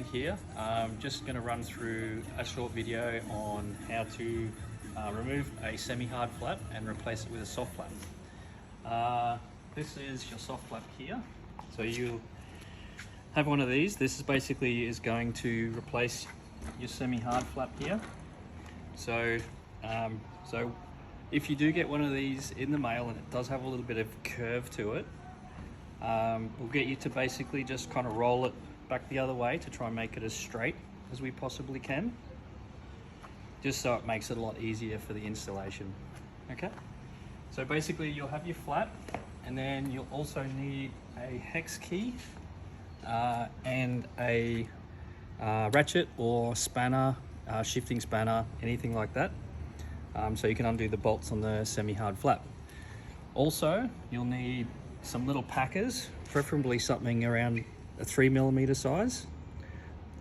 Here, I'm just going to run through a short video on how to remove a semi-hard flap and replace it with a soft flap. This is your soft flap here. So you have one of these. This is basically going to replace your semi-hard flap here. So if you do get one of these in the mail and it does have a little bit of curve to it, we'll get you to basically just kind of roll it back the other way to try and make it as straight as we possibly can, just so it makes it a lot easier for the installation. Okay, so basically you'll have your flap, and then you'll also need a hex key and a ratchet or spanner, shifting spanner, anything like that, so you can undo the bolts on the semi-hard flap. Also, you'll need some little packers, preferably something around a 3mm size.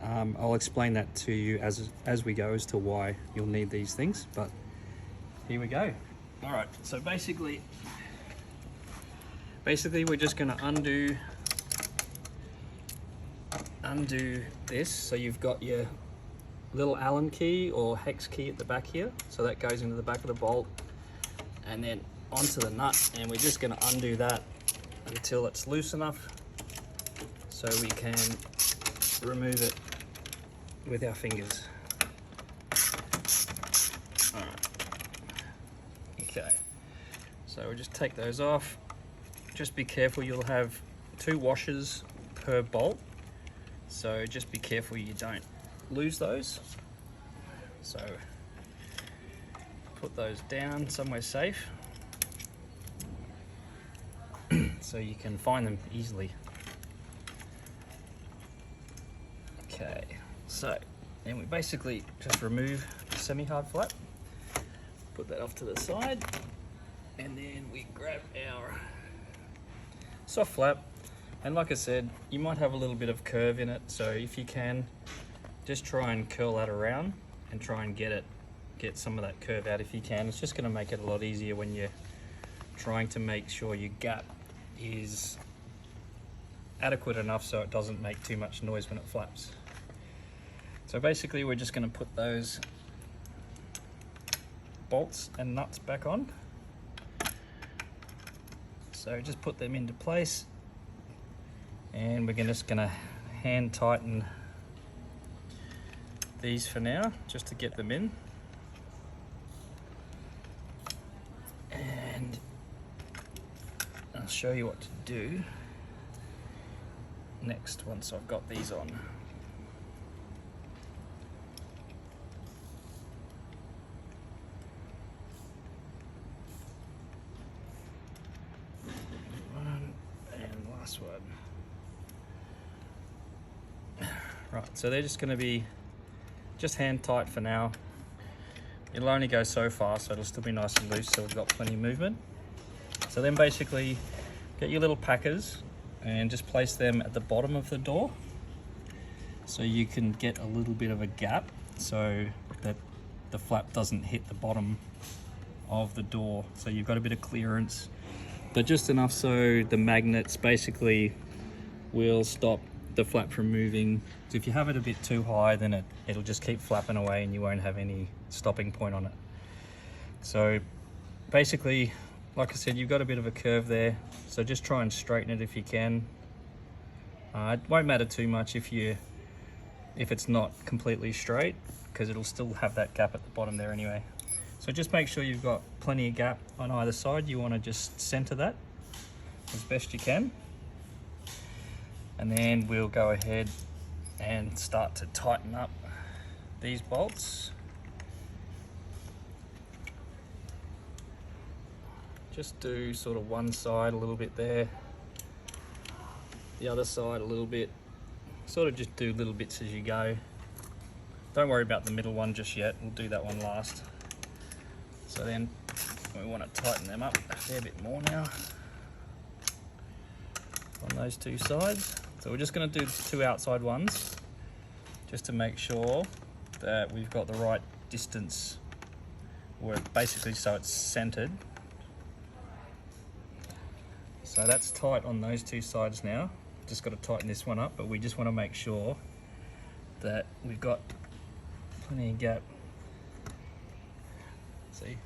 I'll explain that to you as we go as to why you'll need these things, but here we go. All right, so basically we're just going to undo this. So you've got your little Allen key or hex key at the back here, so that goes into the back of the bolt and then onto the nut, and we're just going to undo that until it's loose enough so we can remove it with our fingers. All right. Okay, so we'll just take those off. Just be careful, you'll have 2 washers per bolt, so just be careful you don't lose those. So put those down somewhere safe so you can find them easily. Okay, so then we basically just remove the semi-hard flap, put that off to the side, and then we grab our soft flap. And like I said, you might have a little bit of curve in it, so if you can, just try and curl that around and try and get some of that curve out if you can. It's just going to make it a lot easier when you're trying to make sure your gap is adequate enough so it doesn't make too much noise when it flaps. So basically we're just going to put those bolts and nuts back on. So just put them into place, and we're just going to hand tighten these for now just to get them in. And I'll show you what to do next once I've got these on. One and last one. Right, so they're just going to be just hand tight for now. It'll only go so far, so it'll still be nice and loose, so we've got plenty of movement. So then basically get your little packers and just place them at the bottom of the door so you can get a little bit of a gap so that the flap doesn't hit the bottom of the door. So you've got a bit of clearance, but just enough so the magnets basically will stop the flap from moving. So if you have it a bit too high, then it'll just keep flapping away and you won't have any stopping point on it. So basically, like I said, you've got a bit of a curve there, so just try and straighten it if you can. It won't matter too much if it's not completely straight, because it'll still have that gap at the bottom there anyway. So just make sure you've got plenty of gap on either side. You want to just center that as best you can, and then we'll go ahead and start to tighten up these bolts. Just do sort of one side a little bit there, the other side a little bit, sort of just do little bits as you go. Don't worry about the middle one just yet, we'll do that one last. So then we want to tighten them up a fair bit more now on those 2 sides. So we're just going to do 2 outside ones just to make sure that we've got the right distance, where basically so it's centered. So that's tight on those 2 sides now. Just got to tighten this one up, but we just want to make sure that we've got plenty of gap. See?